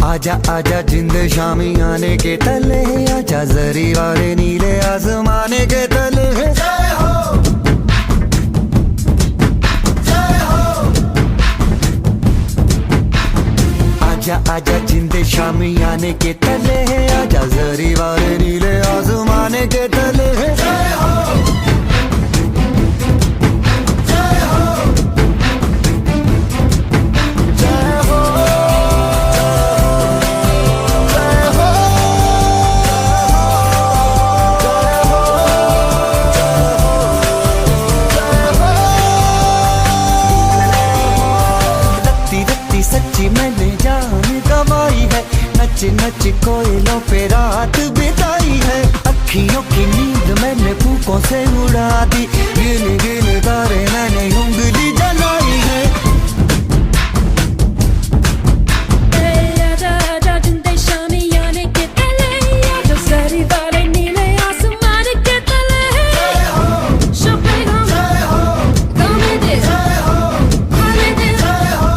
आजा आजा जिंद शामी आने के तले, आजा जरी वाले नीले आसमाने के तले। जय हो जय हो। आजा आजा जिंद शामी आने के तले, आजा जरी वाले नीले आसमाने के तले। जय हो सच्ची मैंने जान गवाई है, नच नच कोयलों पे रात बिताई है। अखियों की नींद मैंने फूकों से उड़ा दी, गिन गिन तारे मैंने उंगली जलाई है। आजा आजा जिंदे शामी आने के तले, आजा जरी वाले नीले आसमान के तले। जय हो शोपेगा जय हो, गामे दे जय हो, हाले दे जय हो,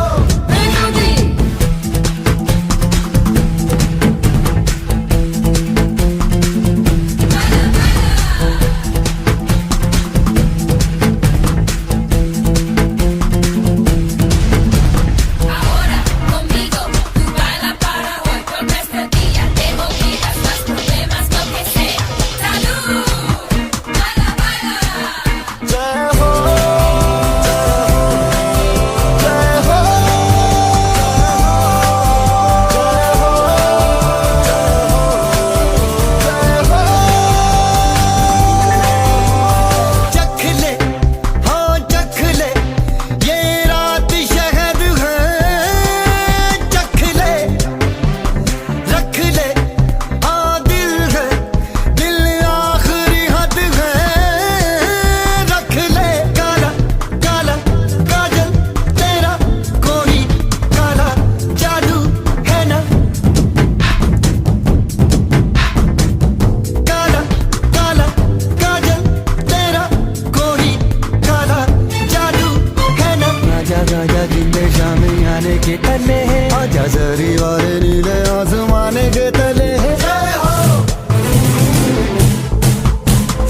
के तले, आजा जरी वाले नीले आसमाने के तले। जय हो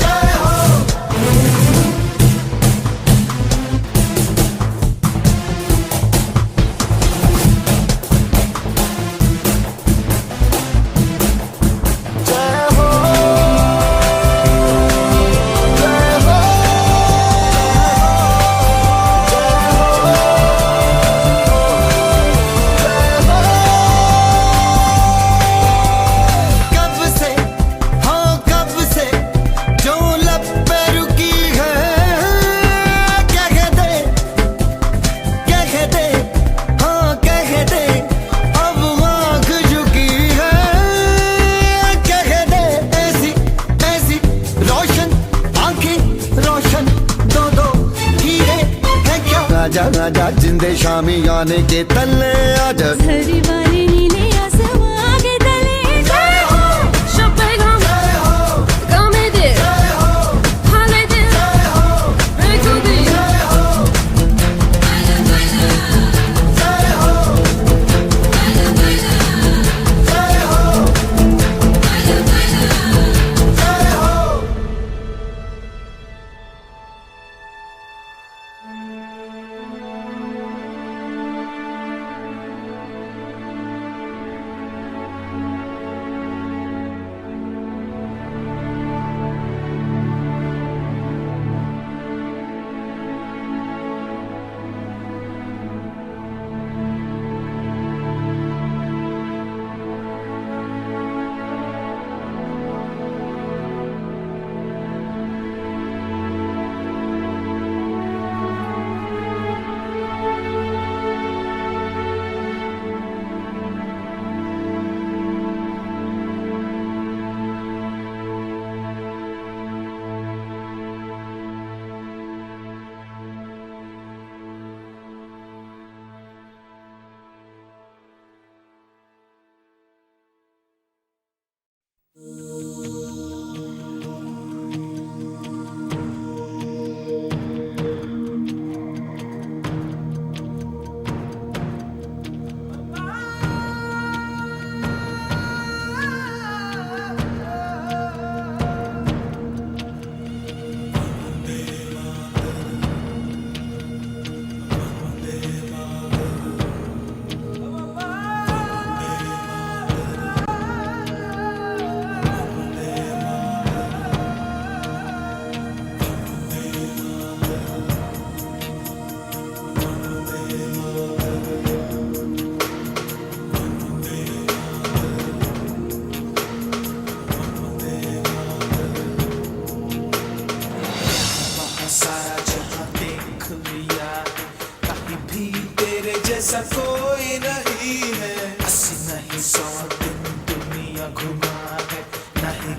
जय हो। जय हो जय हो। आजा आजा जिंदे शामी आने के तले, आजा जरी वाले नीले आसमान के तले। जय हो शोपेगा जय हो, गामे दे जय हो, हाले दे जय हो, रेखो दे जय हो, जय हो जय हो जय हो।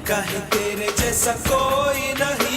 कहीं तेरे जैसा कोई नहीं